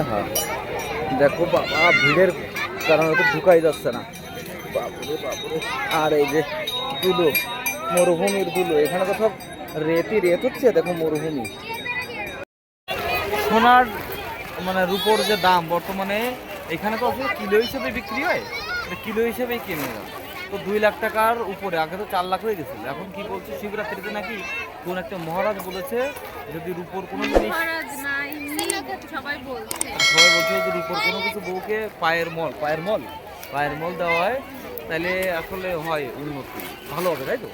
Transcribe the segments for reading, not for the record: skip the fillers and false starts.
হ্যাঁ, দেখো বাবা ভিড়ের কারণে তো ঢুকাই যাচ্ছে না। বাপরে বাপরে। আর এই যে ধুলো, মরুভূমির ধুলো, এখানে তো সব রেত হচ্ছে। দেখো মরুভূমি। সোনার মানে রূপোর যে দাম বর্তমানে এখানে তো আসলে কিলো হিসেবে বিক্রি হয়, কিলো হিসেবেই কিনে যাবে। তো 2 লাখ টাকার উপরে, আগে তো 4 লাখ হয়ে গেছিল। এখন কি বলছে, শিবরাত্রিতে নাকি কোন একটা মহারাজ বলেছে যদি রূপোর কোনো জিনিস, সবাই বলছে যদি রূপোর কোনো কিছু বউকে পায়ের মল দেওয়া হয় তাহলে আসলে হয় উন্নতি, ভালো হবে, তাই তো?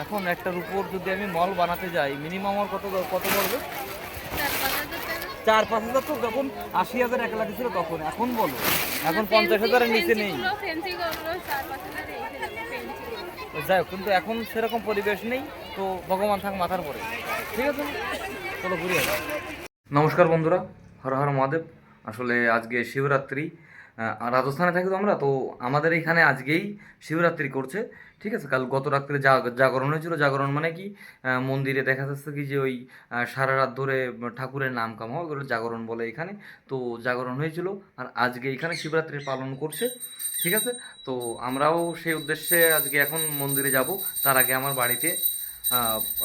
এখন একটা রূপোর যদি আমি মল বানাতে যাই মিনিমাম আমার কত পড়বে? 4-5 হাজার। তো যখন 80,000 1 লাখ ছিল তখন, এখন বলো এখন 50,000-এর নিচে নেই। যাই হোক, কিন্তু এখন সেরকম পরিবেশ নেই। তো ভগবান থাক মাথার পরে, ঠিক আছে, চলো ঘুরে আসি। নমস্কার বন্ধুরা, হর হর মহাদেব। আসলে আজকে শিবরাত্রি। রাজস্থানে থাকি তো আমরা, তো আমাদের এখানে আজকেই শিবরাত্রি করছে, ঠিক আছে। কাল গত রাত্রে জাগরণ হয়েছিল। জাগরণ মানে কি, মন্দিরে দেখা যাচ্ছে কি যে ওই সারা রাত ধরে ঠাকুরের নাম কাম হয়, ওগুলো জাগরণ বলে এখানে। তো জাগরণ হয়েছিল, আর আজকে এখানে শিবরাত্রি পালন করছে, ঠিক আছে। তো আমরাও সেই উদ্দেশ্যে আজকে এখন মন্দিরে যাব। তার আগে আমার বাড়িতে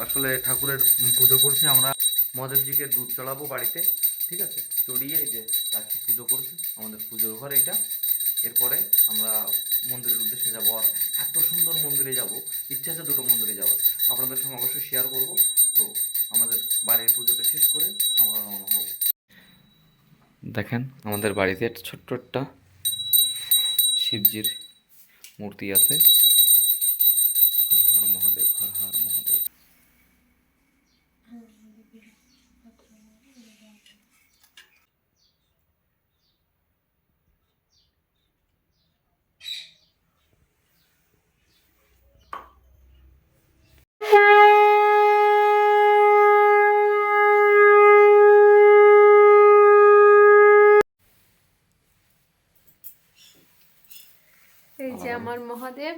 আসলে ঠাকুরের পুজো করছে। আমরা মহাদেবজিকে দুধ চড়াবো বাড়িতে, ঠিক আছে। চড়িয়ে এই যে রাখি, পুজো করছে আমাদের পুজোর ঘর এইটা। এরপরে আমরা মন্দিরের উদ্দেশ্যে যাবো। আর এত সুন্দর মন্দিরে যাব, ইচ্ছা আছে দুটো মন্দিরে যাওয়ার, আপনাদের সঙ্গে অবশ্যই শেয়ার করব। তো আমাদের বাড়ির পুজোটা শেষ করে আমরা রওনা হব। দেখেন আমাদের বাড়িতে একটা ছোট্ট একটা শিবজির মূর্তি আছে। হর হর মহাদেব, হর হর মহাদেব। এই যে আমার মহাদেব।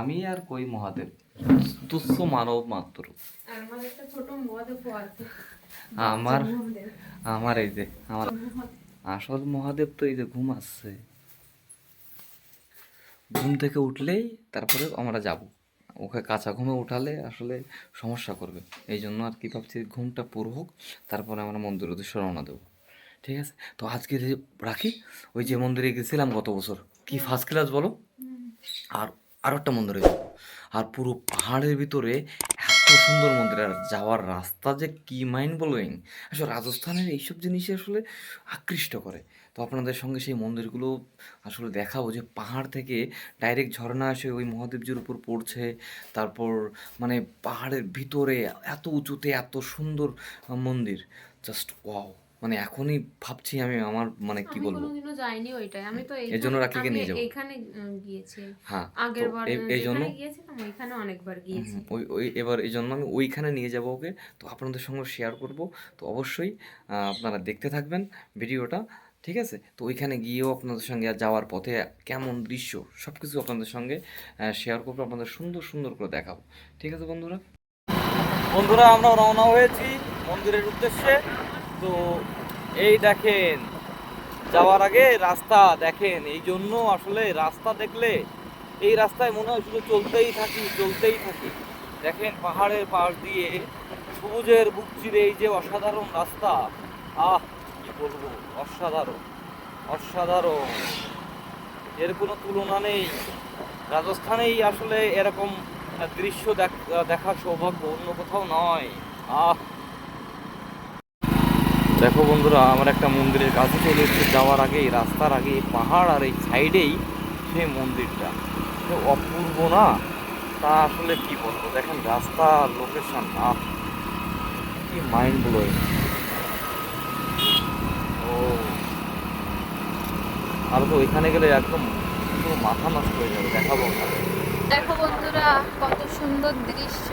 আমি আর কই মহাদেব, তুচ্ছ মানব মাত্র। আর আমার একটা ছোট মহাদেব আছে। আমার আমার এই যে আমার আসল মহাদেব তো এই যে ঘুমাচ্ছে। ঘুম থেকে উঠলেই তারপরে আমরা যাব। ওকে কাঁচা ঘুমে উঠালে আসলে সমস্যা করবে, এই জন্য আর কি ভাবছি ঘুমটা পুরো হোক, তারপরে আমরা মন্দির উদ্দেশ্যে রওনা দেবো, ঠিক আছে। তো আজকে রাখি, ওই যে মন্দিরে গেছিলাম গত বছর, কি ফার্স্ট ক্লাস বলো। আর আরও একটা মন্দিরে যাবো। আর পুরো পাহাড়ের ভিতরে এত সুন্দর মন্দির, আর যাওয়ার রাস্তা যে কি মাইন্ড ব্লোয়িং। আসলে রাজস্থানের এইসব জিনিসই আসলে আকৃষ্ট করে। তো আপনাদের সঙ্গে সেই মন্দিরগুলো আসলে দেখাবো, যে পাহাড় থেকে ডাইরেক্ট ঝর্ণা এসে ওই মহাদেবজির উপর পড়ছে। তারপর মানে পাহাড়ের ভিতরে এত উঁচুতে এত সুন্দর মন্দির, জাস্ট ওয়াও। মানে এখনই ভাবছি আমি, আমার মানে কি আমি বলবো, কোনোদিনও যাইনি ওইটাই। আমি তো এর জন্য রাখিকে নিয়ে যাবো। এইখানে গিয়েছি। হ্যাঁ, তো আগের বার এই জন্য যেখানে গিয়েছিলাম ওইখানে অনেকবার গিয়েছি। ওই ওই এবার এই জন্য আমি ওইখানে নিয়ে যাবো ওকে। তো আপনাদের সঙ্গে শেয়ার করব। তো অবশ্যই আপনারা দেখতে থাকবেন ভিডিওটা, ঠিক আছে। তো ওইখানে গিয়েও আপনাদের সঙ্গে যাওয়ার পথে কেমন দৃশ্য সব কিছু আপনাদের সঙ্গে শেয়ার করবো, আপনাদের সুন্দর সুন্দর করে দেখাবো, ঠিক আছে বন্ধুরা। বন্ধুরা আমরা রওনা হয়েছি মন্দিরের উদ্দেশ্যে। তো এই দেখেন, যাওয়ার আগে রাস্তা দেখেন, এই জন্য আসলে রাস্তা দেখলে এই রাস্তায় মনে হয় শুধু চলতেই থাকি। দেখেন পাহাড়ের পাশ দিয়ে সবুজের বুক চিরে এই যে অসাধারণ রাস্তা, আহ কি বলবো, অসাধারণ, এর কোনো তুলনা নেই। রাজস্থানেই আসলে এরকম দৃশ্য দেখার সৌভাগ্য, অন্য কোথাও নয়। আহ দেখো বন্ধুরা, আমার একটা মন্দিরের কাছে চলে এসেছে। যাওয়ার আগে এই রাস্তার আগে এই পাহাড়, আর এই সাইডেই সেই মন্দিরটা, অপূর্ব না? তা আসলে কি বলবো, দেখেন রাস্তা, লোকেশন, কি মাইন্ড ব্লোয়িং। ও, আর তো ওইখানে গেলে একদম পুরো মাথা নষ্ট হয়ে যাবে, দেখাবো ওখানে। দেখো বন্ধুরা কত সুন্দর দৃশ্য,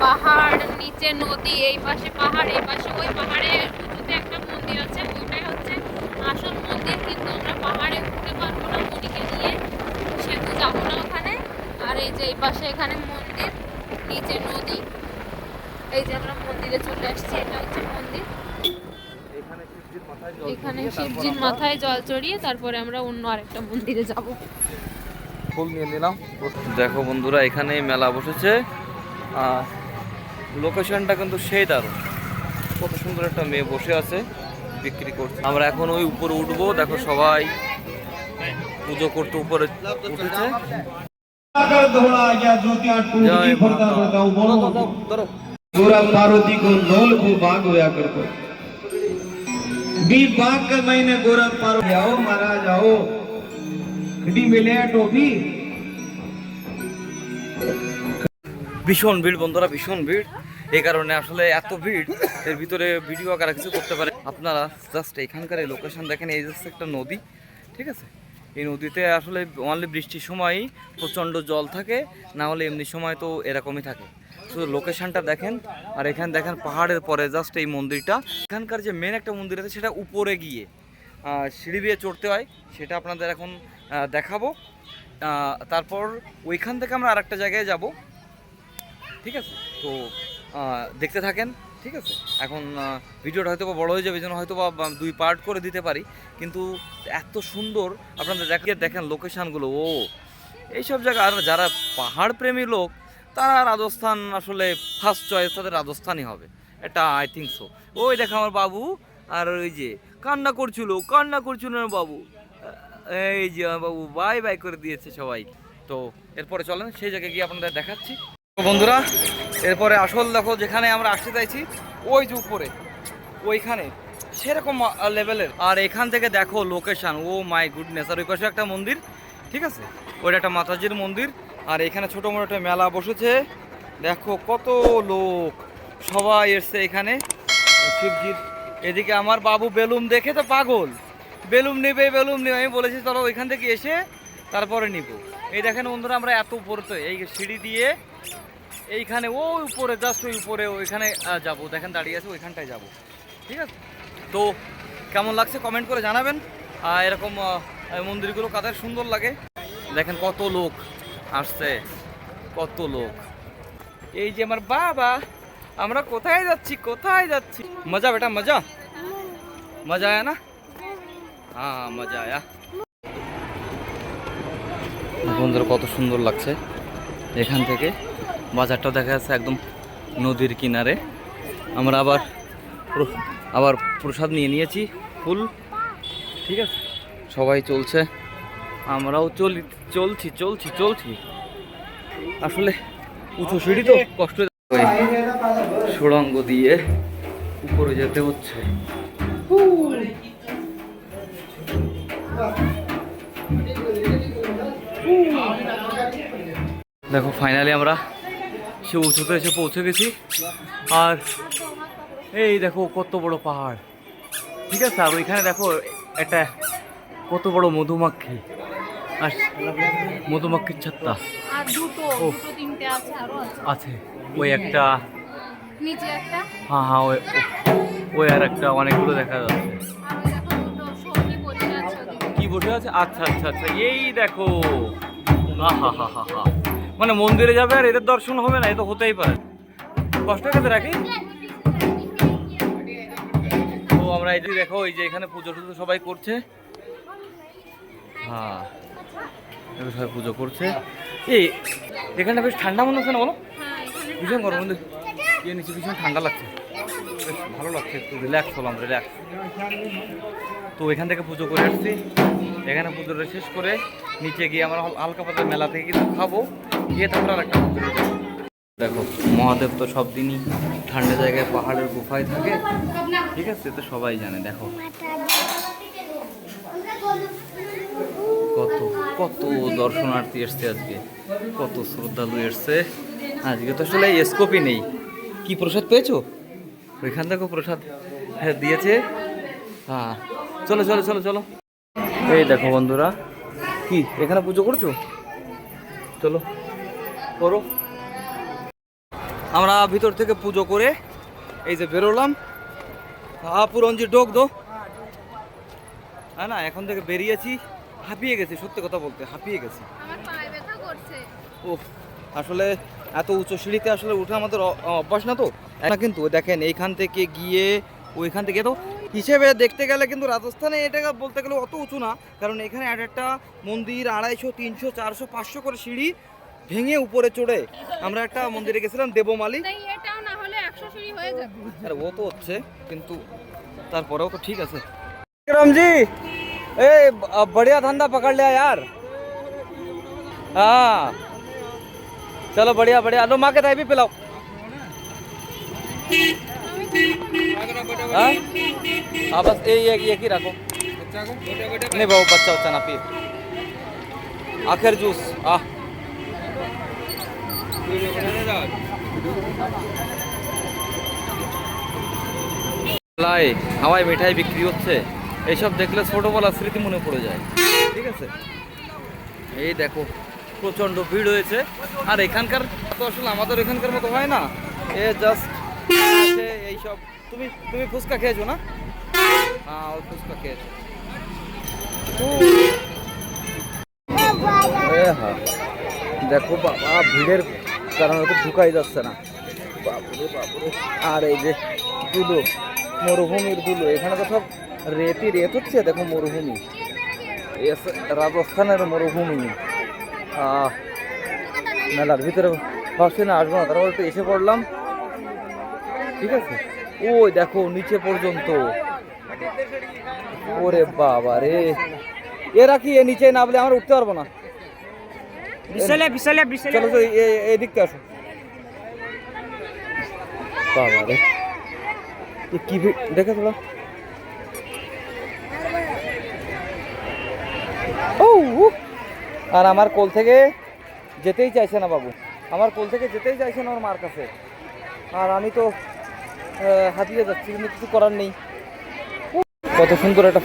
পাহাড়, নিচে নদী, এই পাশে পাহাড়, এই পাশে ওই পাহাড়ের উঁচুতে একটা মন্দির আছে, ওইটাই হচ্ছে আসল মন্দির। কিন্তু আমরা পাহাড়ে উঠতে পারবো না মনিকে নিয়ে, সেহেতু যাবো না ওখানে। আর এই যে এই পাশে এখানে মন্দির, নিচে নদী, এই যে আমরা মন্দিরে চলে আসছি, এটা হচ্ছে মন্দির। এখানে শিবজির মাথায় জল চড়িয়ে তারপরে আমরা অন্য আরেকটা মন্দিরে যাব। ফুল নিয়ে নিলাম। দেখো বন্ধুরা, এখানে মেলা বসেছে আর লোকেশনটা কিন্তু সেই দারুণ। কত সুন্দর একটা মেয়ে বসে আছে, বিক্রি করছে। আমরা এখন ওই উপরে উঠবো। দেখো সবাই পুজো করতে উপরে উঠেছে। জয় মাতা। ধরো। पूरा पार्वती को नौल को बाग होया करतो बी बाग के महीने गोरा पार्वती आओ महाराज आओ खड़ी मिले टोपी। ভীষণ ভিড় বন্ধুরা, ভীষণ ভিড়। এই কারণে আসলে এত ভিড়, এর ভিতরে ভিডিও আকারে কিছু করতে পারে। আপনারা জাস্ট এখানকার এই লোকেশন দেখেন। এই জাস্ট একটা নদী, ঠিক আছে। এই নদীতে আসলে অনলি বৃষ্টির সময়ই প্রচণ্ড জল থাকে, না হলে এমনি সময় তো এরকমই থাকে। শুধু লোকেশনটা দেখেন। আর এখানে দেখেন পাহাড়ের পরে জাস্ট এই মন্দিরটা। এখানকার যে মেন একটা মন্দির আছে সেটা উপরে গিয়ে সিঁড়ি দিয়ে চড়তে হয়, সেটা আপনাদের এখন দেখাবো। তারপর ওইখান থেকে আমরা আরেকটা জায়গায় যাব, ঠিক আছে। তো দেখতে থাকেন, ঠিক আছে। এখন ভিডিওটা হয়তো বা বড়ো হয়ে যাবে, এই জন্য হয়তো বা 2 পার্ট করে দিতে পারি, কিন্তু এত সুন্দর আপনাদের দেখেন লোকেশানগুলো। এইসব জায়গা। আর যারা পাহাড় প্রেমী লোক তারা রাজস্থান আসলে ফার্স্ট চয়েস, তাদের রাজস্থানই হবে, এটা আই থিঙ্ক সো। ওই দেখো আমার বাবু, আর ওই যে কান্না করছিল না বাবু, এই যে আমার বাবু বাই বাই করে দিয়েছে সবাই। তো এরপরে চলেন সেই জায়গায় গিয়ে আপনাদের দেখাচ্ছি বন্ধুরা। এরপরে আসল দেখো যেখানে আমরা আসতে চাইছি, ওই যে উপরে ওইখানে সেরকম লেভেলের। আর এখান থেকে দেখো লোকেশান, ও মাই গুডনেস। আর ওই পাশে একটা মন্দির, ঠিক আছে, ওইটা একটা মাতাজির মন্দির। আর এখানে ছোটো মোটো একটা মেলা বসেছে। দেখো কত লোক, সবাই এসছে এখানে শিবজির। এদিকে আমার বাবু বেলুন দেখে তো পাগল, বেলুন নেবে। আমি বলেছি চলো ওইখান থেকে এসে তারপরে নিব। এই দেখেন বন্ধুরা, আমরা এত উপরে, এই সিঁড়ি দিয়ে এইখানে ওই উপরে জাস্ট ওই উপরে ওইখানে যাব। দেখেন দাঁড়িয়ে আছে, ওইখানটায় যাব, ঠিক আছে। তো কেমন লাগছে কমেন্ট করে জানাবেন। এরকম মন্দিরগুলো কাদের সুন্দর লাগে। দেখেন কত লোক আসছে, কত লোক। এই যে আমার বাবা, আমরা কোথায় যাচ্ছি। মজা বেটা মজা আয়া না? হ্যাঁ মজা আয়া। বন্ধুরা কত সুন্দর লাগছে। এখান থেকে বাজারটা দেখা যাচ্ছে একদম নদীর কিনারে। আমরা আবার প্রসাদ নিয়ে নিয়েছি, ফুল, ঠিক আছে। সবাই চলছে, আমরাও চলছি। আসলে উঁচু সিঁড়ি তো কষ্ট, সুড়ঙ্গ দিয়ে উপরে যেতে হচ্ছে। দেখো ফাইনালি আমরা সে উঁচুতে এসে পৌঁছে গেছি। আর এই দেখো কত বড় পাহাড়, ঠিক আছে। আর ওইখানে দেখো একটা কত বড় মধুমাক্ষি, আর মধুমাক্ষির ছাত্তা আর দুটো তিনটে আছে, আরো আছে। ওই একটা নিচে একটা, হ্যাঁ ওই আর একটা, অনেকগুলো দেখা যাচ্ছে। আর ওই দেখো দুটো সখী বসে আছে ওদিকে। কি বসে আছে? আচ্ছা, এই দেখো, হা। মানে মন্দিরে যাবে আর এদের দর্শন হবে না, এ তো হতেই পারে। কষ্ট খেতে রাখি। তো আমরা এই যে দেখো, এই যে এখানে পুজো টুজো সবাই করছে। হ্যাঁ, সবাই পুজো করছে। এই এখানটা বেশ ঠান্ডা মনে হচ্ছে না বলো? ভীষণ গরম মন্দির গিয়ে নিচে, ভীষণ ঠান্ডা লাগছে, বেশ ভালো লাগছে, একটু রিল্যাক্স হলাম, রিল্যাক্স। তো এখান থেকে পুজো করে আসছি। এখানে পুজোটা শেষ করে নিচে গিয়ে আমরা হালকা পাতলা মেলা থেকে কিছু খাবো, গিয়ে তারপর আর একটা মন্দিরে যাবো। দেখো মহাদেব তো সব দিনই ঠান্ডা জায়গায় পাহাড়ের গুফায় থাকে, ঠিক আছে, তো সবাই জানে। দেখো কত দর্শনার্থী এসছে আজকে, কত শ্রদ্ধালু এসছে আজকে। তো আসলে স্কোপই নেই। কি প্রসাদ পেয়েছো? ওইখান থেকে প্রসাদ দিয়েছে। হ্যাঁ চলো। এই দেখো বন্ধুরা, কি এখানে পুজো করছো? চলো করো। আমরা ভিতর থেকে পুজো করে এই যে বেরোলাম। পুরঞ্জি ডোক দো, হ্যাঁ না, এখন থেকে বেরিয়েছি। হাঁপিয়ে গেছি, সত্যি কথা বলতে হাঁপিয়ে গেছি। আমার পায়ে ব্যথা করছে। ও আসলে এত উঁচু সিঁড়িতে আসলে উঠে আমাদের অভ্যাস না তো না, কিন্তু দেখেন এইখান থেকে গিয়ে ওইখান থেকে তো হিসেবে দেখতে গেলে কিন্তু রাজস্থানে এটা বলতে গেলে অত উঁচু না, কারণ এখানে একটা মন্দির 250, 300, 400, 500 করে সিঁড়ি ভেঙে উপরে চড়ে আমরা একটা মন্দিরে গেছিলাম দেবমালি। তাই এটাও না হলে 100 সিঁড়ি হয়ে যাবে। আরে ও তো হচ্ছে, কিন্তু তারপরেও তো ঠিক আছে। রামজি ए बढ़िया धंधा पकड़ लिया यार। हाँ चलो बढ़िया बढ़िया, लो माँ के दही भी पिलाओ। हाँ हाँ बस एक ही रखो। नहीं बाबू बच्चा बच्चा ना पिए, आखिर जूस লাই হাওয়ায় মিঠাই বিক্রি হচ্ছে, এইসব দেখলে ছোটবেলার স্মৃতি মনে পড়ে যায়। ঠিক আছে, এই দেখো প্রচণ্ড ভিড় হয়েছে। আর এখানকার তো আসলে আমাদের এখানকার মতো হয় না, এ জাস্ট এইসব। তুমি তুমি ফুচকা খেয়েছো না? হ্যাঁ ও ফুচকা খেয়েছো। হ্যাঁ দেখো বাবা, ভিড়ের কারণে তো ঢুকাই যাচ্ছে না। বাবুরে বাবুরে, আর এই যে ধুলো, মরুভূমির ধুলো, এখানে তো সব রেতই রেত হচ্ছে। দেখো মরুভূমি, রাজস্থানের মরুভূমি। মেলার ভিতরে ভাবছি না আসবো না, তারপর একটু এসে পড়লাম। ঠিক আছে, ওই দেখো নিচে পর্যন্ত। ওরে বাবা রে, এরা কি এ নিচে না বলে আমরা উঠতে পারবো না। চলো তো এই দিকতে আসো। বাবা রে কি দেখে তোলা। আর আমার কোল থেকে যেতেই চাইছে না বাবু, আমার কোল থেকে যেতেই চাইছে না ওর মার কাছে। আর আমি তো হাতিয়ে যাচ্ছি, কিন্তু কিছু করার নেই। কত সুন্দর একটা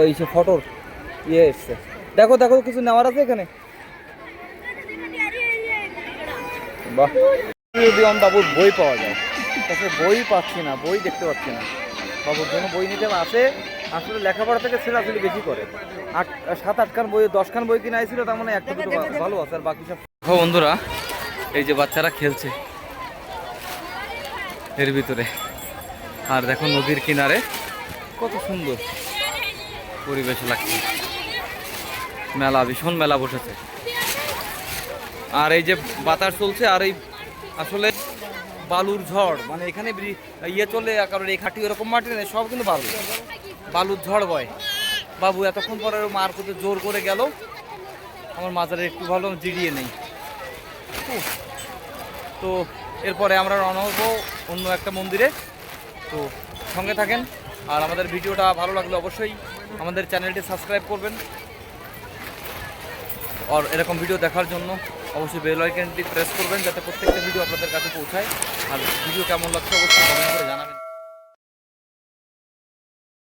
এই সে ফটোর ইয়ে এসছে। দেখো দেখো কিছু নেওয়ার আছে এখানে। বাহ, বাবুর বই পাওয়া যায়, তাকে বই পাচ্ছি না, বই দেখতে পাচ্ছি না। বাবুর জন্য বই নিতে আসে, আসলে লেখাপড়া থেকে ছেড়াছুড়ি বেশি করে। 7-8 খান বই, 10 খান বই কিনে আসছিল, তার মানে একটা দুটো ভালো আছে, আর বাকি সব। বন্ধুরা এই যে বাচ্চারা খেলছে এর ভিতরে, আর দেখো নদীর কিনারে কত সুন্দর পরিবেশ লাগছে। মেলা, ভীষণ মেলা বসেছে। আর এই যে বাতাস চলছে, আর এই আসলে বালুর ঝড়, মানে এখানে ইয়ে চলে, কারণ এই খাটি ওরকম মাটি নেই, সব কিন্তু বালুর ঝড় বয়। বাবু এতক্ষণ পরে মার কোথাও জোর করে গেল, আমার মাজারে একটু ভালো জিরিয়ে নেই। তো এরপরে আমরা রওনা হবো অন্য একটা মন্দিরে। তো সঙ্গে থাকেন, আর আমাদের ভিডিওটা ভালো লাগলে অবশ্যই আমাদের চ্যানেলটি সাবস্ক্রাইব করবেন। আর এরকম ভিডিও দেখার জন্য অবশ্যই বেল আইকনটি প্রেস করবেন, যাতে প্রত্যেকটা ভিডিও আপনাদের কাছে পৌঁছায়। আর ভিডিও কেমন লাগছে অবশ্যই কমেন্ট করে জানাবেন।